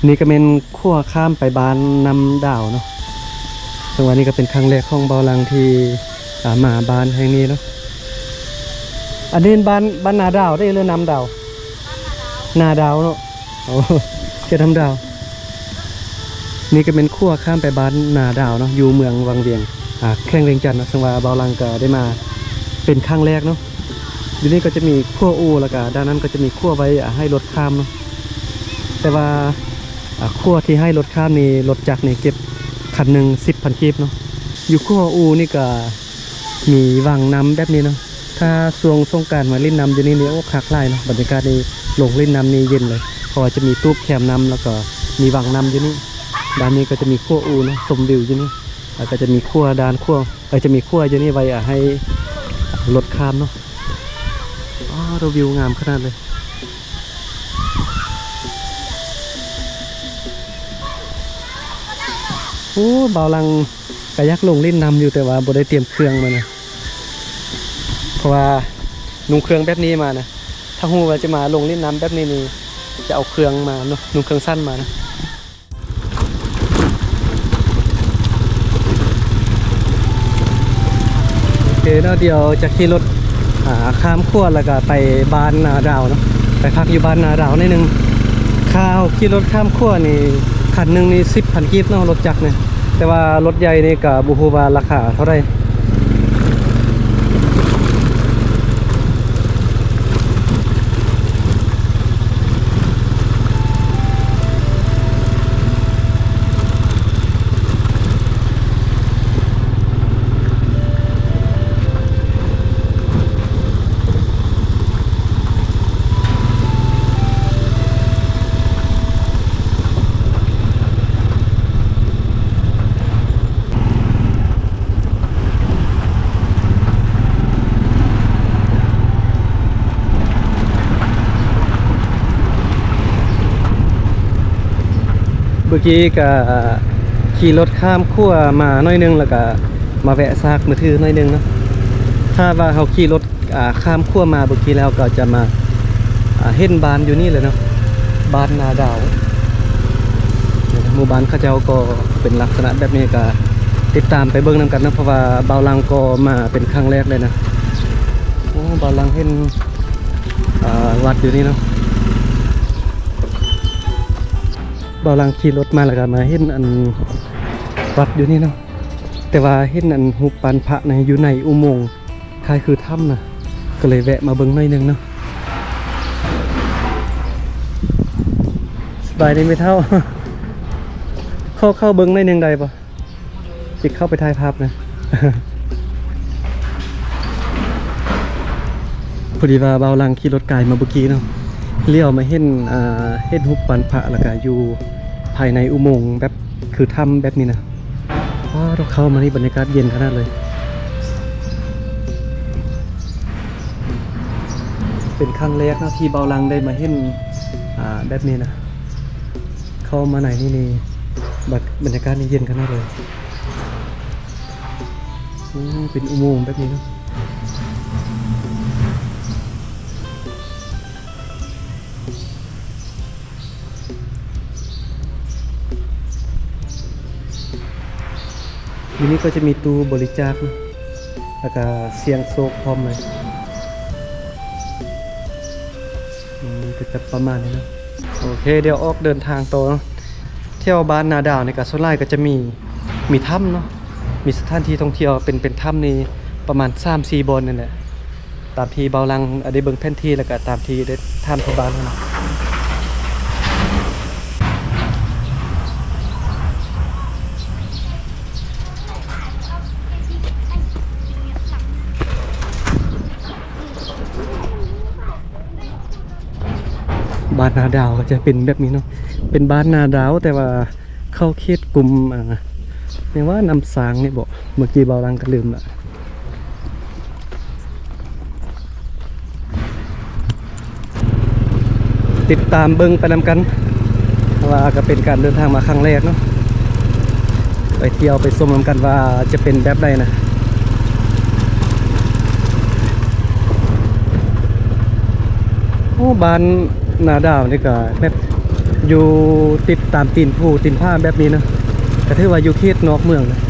นี่ก็เป็นขั้วข้ามไปบ้านนำดาวเนาะจังหวะนี้ก็เป็นครั้งแรกของเบาลังที่มาบ้านแห่งนี้เนาะอันนี้บ้านนาดาวได้เรื่องนำดาวนาดาวเนาะโอ้เจะทำดาวนี่ก็เป็นขั้วข้ามไปบ้านนาดาวเนาะอยู่เมืองวังเวียงแข่งเวียงจันทร์นะสังวาเบาลังก็ได้มาเป็นครั้งแรกเนาะอยู่นี่ก็จะมีขั้วอูแล้วก็ด้านนั้นก็จะมีขั้วไว้ให้รถข้ามเนาะแต่ว่าขั้วที่ให้รถข้ามนี่รถจักรนี่เก็บคันหนึ่ง10,000กีบเนาะอยู่ขั้วอูนี่ก็มีวังน้ำแบบนี้เนาะถ้าช่วงสงกรานต์มาเล่นน้ำอยู่นี่โอ้คักไล่เนาะบรรยากาศนี่ลงเล่นน้ำนี่เย็นเลยเพราะว่าจะมีตู้แคมน้ำแล้วก็มีวังน้ำอยู่นี่ด้านนี้ก็จะมีขั้วอูเนาะชมวิวอยู่นี่แล้วก็จะมีขั้วด้านขั้วจะมีขั้วอยู่นี่ไว้ให้รถข้ามเนาะอ๋อเราวิวงามขนาดเลยโอ้เบาลังกระยักลงเล่นน้ำอยู่แต่ว่าบ่ได้เตรียมเครื่องมานะเพราะว่านุ่งเครื่องแบบนี้มานะถ้าหูว่าจะมาลงเล่นน้ำแบบนี้นี่จะเอาเครื่องมาเนาะนุ่งเครื่องสั้นมานะโอเคเนาะเดี๋ยวจะขี่รถข้ามขั้วแล้วก็ไปบ้านนาดาวเนาะไปพักอยู่บ้านนาดาวนิดนึงข้าวขี่รถข้ามขั้วนี่คันหนึ่งนี่10,000กีบเนาะรถจักรเนี่ยแต่ว่ารถใหญ่นี่กับบูฮูวาราคาเท่าไรเมื่อกี้ก็ขี่รถข้ามขั้วมาหน่อยนึงแล้วก็มาแวะซากมือถือหน่อยนึงเนาะถ้าว่าเขาขี่รถข้ามขั้วมาเมื่อกี้แล้วก็จะมาเห็นบ้านอยู่นี่เลยเนาะบ้านนาดาวหมู่บ้านข้าเจ้าก็เป็นลักษณะแบบนี้ก็ติดตามไปเบิ่งนำกันนะเพราะว่าเบาลังก็มาเป็นครั้งแรกเลยนะโอ้เบาลังเห็นวัดอยู่นี่เนาะเบาลังขี่รถมาแล้วก็มาเห็นอันวัดอยู่นี่เนาะแต่ว่าเห็นอันหุบปานพระในอยู่ในอุโมงค์คล้ายคือถ้ำนะก็เลยแวะมาเบิ่งหน่อยนึงเนาะสบายดีไม่เท่า เข้าเบิ่งหน่อยนึงได้ปะจิกเข้าไปถ่ายภาพนะ พอดีว่าเบาลังขี่รถไกลมาเมื่อกี้เนาะเลี้ยวมาเห็นหุบปานพระแล้วก็อยู่ภายในอุโมงค์แบบคือถ้ำแบบนี้นะว้าวเราเข้ามานี่บรรยากาศเย็นขนาดเลยเป็นครั้งแรกนะที่เบาลังได้มาเห็นแบบนี้นะเข้ามาไหนนี่บรรยากาศนี่เย็นขนาดเลยเป็นอุโมงค์แบบนี้เนาะทีนี้ก็จะมีตู้บริจาคนะแล้วก็เสียงโซกพร้อมเลยก็จะประมาณนี้นะโอเคเดี๋ยวออกเดินทางต่อเที่ยวบ้านนาดาวในกาโซไลก็จะมีถ้ำเนาะมีสถานที่ท่องเที่ยวเป็นถ้ำนี้ประมาณ 3-4 บอนนั่นแหละตามที่เบาลังได้เบิ่งแผนที่แล้วก็ตามที่ได้ถ้ำที่บ้านนะบ้านนาดาวก็จะเป็นแบบนี้เนาะเป็นบ้านนาดาวแต่ว่าเข้าเขตกลุ่มเรียกว่านำสางนี่บอกเมื่อกี้เบาลังก็ลืมละติดตามเบิ้งไปนำกันว่าก็เป็นการเดินทางมาครั้งแรกเนาะไปเที่ยวไปชมนำกันว่าจะเป็นแบบใดนะโอ้บ้านนาดาวนี่ก็แบบ อยู่ติดตามตีนผู้ตีนผ้าแบบนี้นะก็ถือว่าอยู่เขตนอกเมืองนะ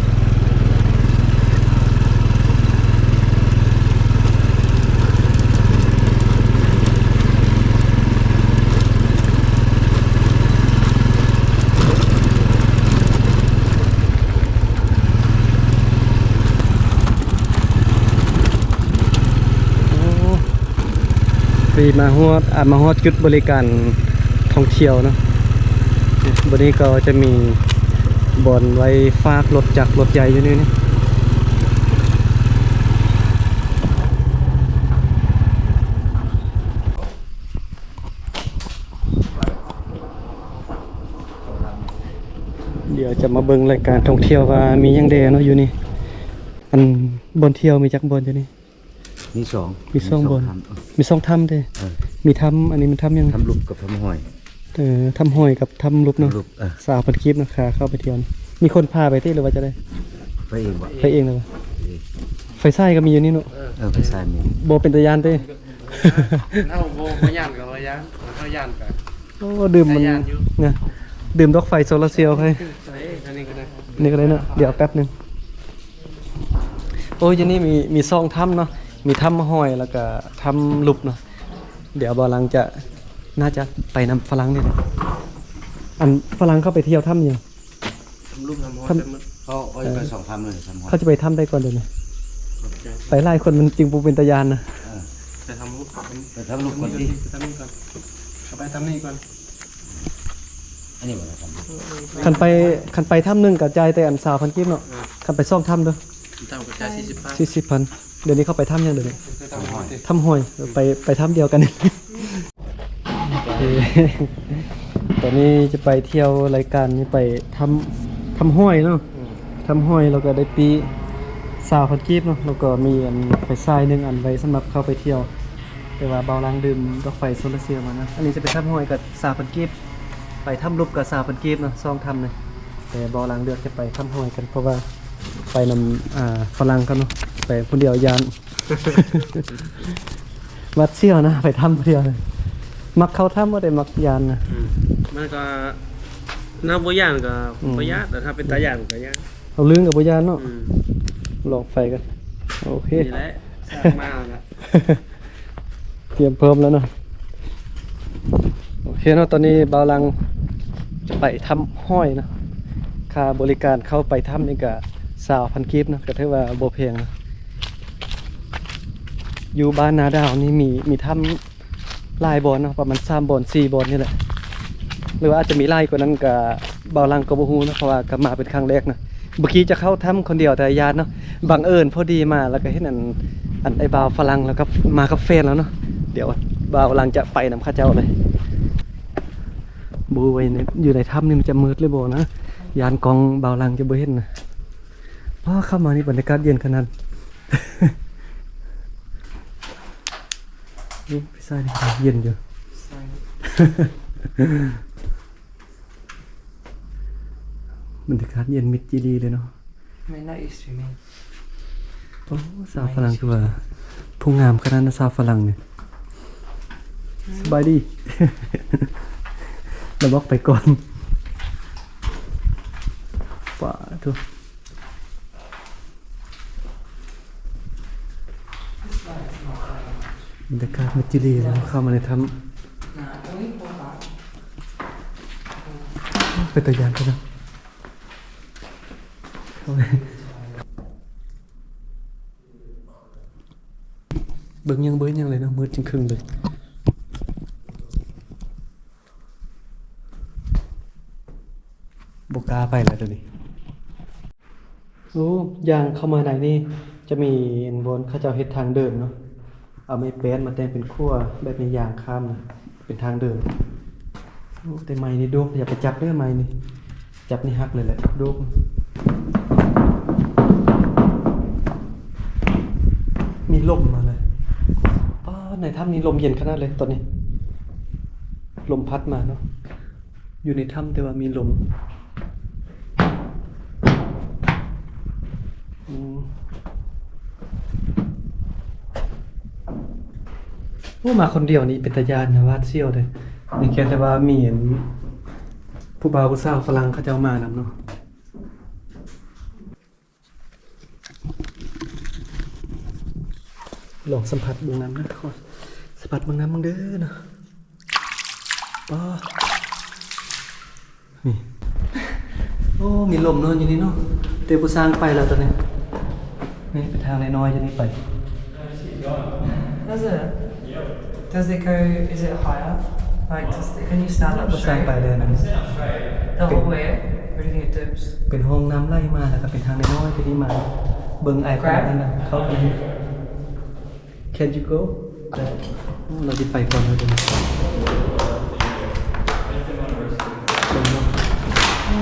ฟรีมาฮอดจุดบริการท่องเที่ยวเนาะบนนี้ก็จะมีบ่อนไว้ฝากรถจักรรถใหญ่อยู่นี่เดี๋ยวจะมาเบิ่งรายการท่องเที่ยวว่ามีหยังแดเนาะอยู่นี่อันบนเที่ยวมีจักบนอยู่นี่มีสอง มีสองบนมีสองถ้ำเด้มีถ้ำอันนี้มันถ้ำยัง ทำลูกกับทำหอย ถ้ำห้อยกับถ้ำลุบเนาะ ลูกสาวพันคลิปนะคะเข้าไปเที่ยวนี่มีคนพาไปที่หรือว่าจะได้ ไปเองวะ ไปเองเลยวะไฟไส้ก็มีอยู่นี่เนาะ ไปใส่มี โบเป็นตะยานเต้ เอาโบมาย่านกับมาย่านเขาย่านกัน โอ้ดื่มมันนะดื่มดอกไฟโซลาร์เซลล์ให้ อันนี้ก็ได้ นี่ก็ได้เนาะเดี๋ยวแป๊บนึงโอ้ยที่นี่มีซองถ้ำเนาะมีถ้ำห้อยแล้วก็ถ้ำลุบเนาะเดี๋ยวบอลังจะน่าจะไปนำฝรั่งเนี่ยอันฝรั่งเข้าไปเที่ยวถ้ำยัง ทำรูปทำฮอตเขาไปสองทำเลยทำหอย เขาจะไปถ้ำได้ก่อนเดี๋ยวนี้ไปไล่คนมันจริงปูเป็นตะยานนะ จะทำรูป ไปทำลูกก่อนที่ ทำนี่ก่อนเอาไปทำนี่ก่อน อันนี้ว่าทำ คันไปถ้ำหนึ่งกับใจายแต่อันสาวพันกิฟเนาะคันไปซ่องถ้ำเด้อ ทำกระจาย40,000เดี๋ยวนี้เขาไปถ้ำยังเดี๋ยวนี้ ทำฮอต ถ้ำห้อยไปถ้ำเดียวกัน โอเคตอนนี้จะไปเที่ยวรายการนี้ไปทำห้อยเนาะทำห้อยเราก็ได้ปีสาวพันกีบเนาะแล้วก็มีอันไฟทรายหนึ่งอันไว้สำหรับเข้าไปเที่ยวแต่ว่าเบาล้างดื่มดอกไฟโซลาร์เซลล์มานะอันนี้จะไปทำห้อยกับสาวพันกีบไปทำลุกกับสาวพันกีบเนาะซองทำเลยแต่เบาล้างเลือกจะไปทำห้อยกันเพราะว่าไปนำฝรั่งกันเนาะไปคนเดียวยาน วัดเชี่ยวนะไปทำคนเดียวเลยมักเข้าถ้ำว่าได้มักยานนะ มันก็น้าโบย่านกับโบย่านแต่ถ้าเป็นตาย่านก็ย่าน เอาลื่นกับบุญยานเนาะลองไฟกันโอเค นี่แหละสร้างมาแล้ว เตรียมเพิ่มแล้วเนาะโอเคเนาะตอนนี้บ่าวลังจะไปทำห้อยนะค่าบริการเข้าไปถ้ำนี่ก็20,000กีบนะก็ถือว่าบ่แพงนะอยู่บ้านนาดาวนี่มีถ้ำหลายบ่อนเนาะประมาณ3บ่อน4บ่อนนี่แหละหรือว่าอาจจะมีหลายกว่านั้นก็บ่าวลังก็บ่ฮู้นะเพราะว่าก็มาเป็นครั้งแรกนะเมื่อกี้จะเข้าถ้ำคนเดียวแต่ญาติเนาะบังเอิญพอดีมาแล้วก็เห็นอันไอ้บ่าวฝรั่งแล้วก็มากับแฟนแล้วเนาะเดี๋ยวบ่าวลังจะไปนำข้าเจ้าเลยบูไว้อยู่ในถ้ำนี่มันจะมืดเลยบ่นะยานกองบ่าวลังจะบ่เห็นนะพอเข้ามานี่บรรยากาศเย็นขนาดนี่พี่ชายนี่เย็นอยู่บรรยากาศเย็นมิดจีรีเลยเนาะ ไม่น่าอิสระ โอ้สาวฝรั่งคือว่าผู้งามขนาดนั้นสาวฝรั่งเนี่ยสบายดี เราบอกไปก่อนป่าทุกบรรยากาศมิดจีรีแล้วเข้ามาในถ้ำไปตัวยานกันนะเบิ่งยังเลยเนาะมืดจริงครึ่งเลยบกล้าไปแล้วเดี๋ยวนี้โอ้ยางเข้ามาไหนนี่จะมีบนเขาเจ้าเฮ็ดทางเดินเนาะเอาไม้แป้นมาแต่งเป็นขั้วแบบนี้ยางข้ามนะเป็นทางเดินโอ้แต่ไม้นี่โดกอย่าไปจับเด้อไม้นี่จับนี่หักเลยแหละโดกมีลมมาเลยในถ้ำนี้ลมเย็นขนาดเลยตอนนี้ลมพัดมาเนาะอยู่ในถ้ำแต่ว่ามีลมโอ้มาคนเดียวนี่เป็นตาญาณนะวาดเซี่ยวเลยนี่แค่แต่ว่ามีเห็น ผู้บ่าวผู้สาวฝรั่งเขาจะเอามานำเนาะลองสัมผัสเบื้องน้ำนะทุกคนสัมผัสเบื้องน้ำมึงเด้อเนาะป้านี่โอ้มีลมเนาะอยู่นี่เนาะเตะผู้สร้างไปแล้วตอนนี้นี่ไปทางน้อยๆจะนี่ไป Does it? Does it go? Is it higher? Like, can you stand up ผู้สร้าง straight ไปเลยนะ the whole way? Or do you think it dips? เป็นห้องน้ำไล่มาแล้วก็เป็นทางน้อยๆที่นี่มาเบิ่งไอ้คนนั้นนะเข้าไป Can you go เราจะไปก่อนเลยเดี๋ยว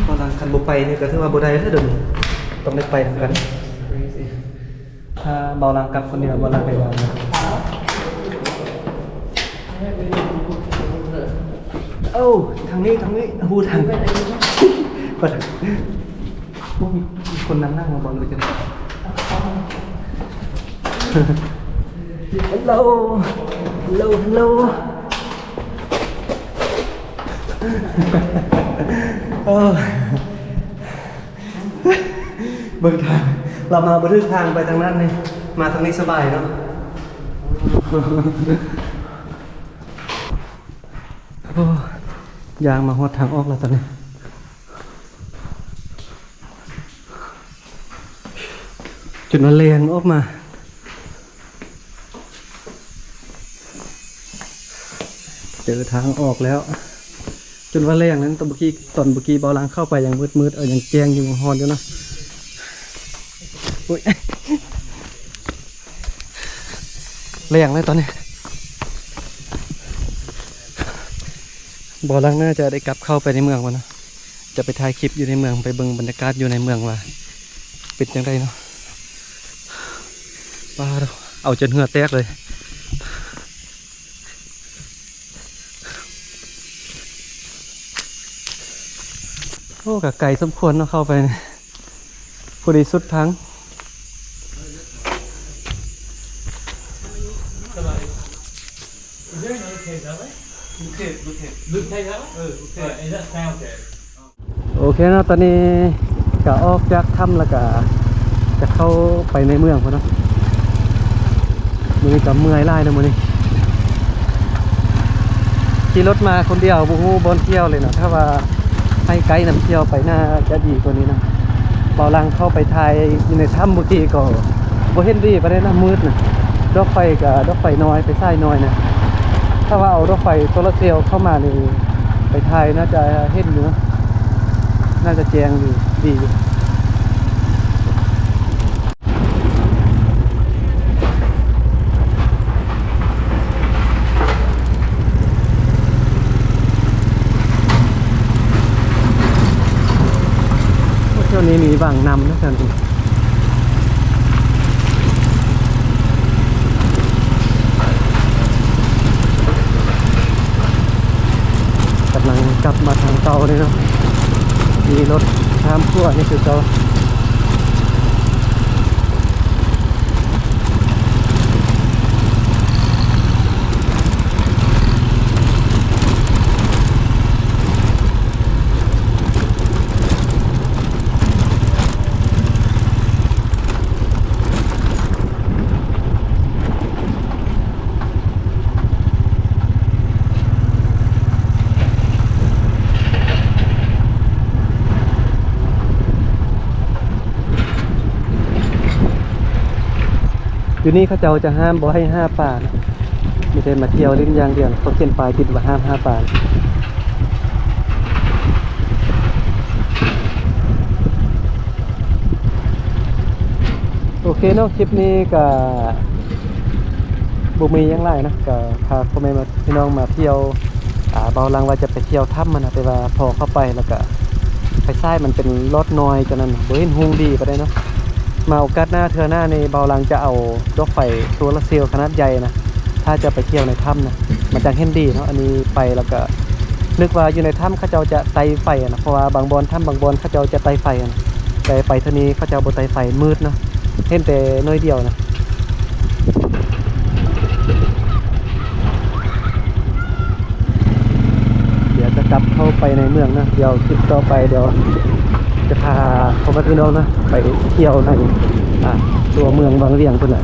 พอทางคันบุไปนี่ก็ถือว่าบุได้แล้วเดี๋ยวนี้ต้องได้ไปทำกันถ้าเบาลังกลับคนเดียวเบาลังไปวางนะโอ้ทางนี้หูทางก็ได้พวกมีคนนั่งมาบอลเลยจะได้ฮัลโหลเบิ่งทางเรามาบนทางไปทางนั้นเลยมาทางนี้สบายเนาะโอ้ยางมาหอดทางออกแล้วตอนนี้จุดมันเลียงออกมาเจอทางออกแล้วจนว่าแรงนั้นตอนเมื่อกี้เบาลังเข้าไปยังมืดยังแจ้งอยู่ฮอนอยู่นะอุ้ยแรงเลยตอนนี้เบาลังน่าจะได้กลับเข้าไปในเมืองวะนะจะไปถ่ายคลิปอยู่ในเมืองไปเบิ่งบรรยากาศอยู่ในเมืองว่าเป็นยังไงเนาะป้าเอาจนเหงื่อแตกเลยโอ้กะไก่สมควรเนาะเข้าไปพอดีสุดทั้งโอเคเนาะตอนนี้ก็ออกจากถ้ำแล้วก็จะเข้าไปในเมืองพอเนาะมือกับเมื่อยไล่นะมือนี้ขี่รถมาคนเดียวบุ้บนเที่ยวเลยนะถ้าว่าให้ไกด์นำเที่ยวไปน่าจะดีกว่านี้นะเบาลังเข้าไปไทยอยู่ในถ้ำเมื่อกี้ก็บ่เห็นดีไปได้นะมืดนะรถไฟกับรถไฟน้อยไปใต้น้อยนะถ้าว่าเอารถไฟโซลาร์เซลล์เข้ามาในไปไทยน่าจะเห็นอยู่นะน่าจะแจ้งอยู่ดีอยู่ช่วงนี้มีบางนำนะท่านกำลังกลับมาทางเก่าเลยเนาะมีรถข้ามขั้วนี่คือเก่าอยู่นี่เขาเจ้าจะห้ามบ่ให้5 ป่านะไม่ใช่มาเที่ยวเล่นอย่างเดียวเขาเขียนป้ายติดว่าห้าม5 ป่าโอเคเนาะคลิปนี้ก็บ่มีหยังไรนะก็พาพ่อแม่มาพี่น้องมาเที่ยวเบาลังว่าจะไปเที่ยวถ้ำมันนะแต่ว่าพอเข้าไปแล้วก็ไปซ้ายมันเป็นรถน้อยกันนั่นบ่เห็นฮุงดีไปได้เนาะมาโอกาสหน้าเทื่อหน้าในเบาลังจะเอารถไฟโซลาร์เซลล์ขนาดใหญ่นะถ้าจะไปเที่ยวในถ้ำนะมันจังเห็นดีเนาะอันนี้ไปแล้วก็นึกว่าอยู่ในถ้ำเขาเจ้าจะไต่ไฟนะเพราะว่าบางบอนถ้ำบางบอนเขาเจ้าจะไต่ไฟนะแต่ไปเท่านี้เขาเจ้าบ่ไต่ไฟมืดเนาะเห็นแต่น้อยเดียวนะเดี๋ยวจะกลับเข้า ไปในเมืองนะเดี๋ยวคลิปต่อไปเดี๋ยวจะพาพ่อแม่พี่น้องนะไปเที่ยวในตัวเมืองบางเวียงพุ่นแหละ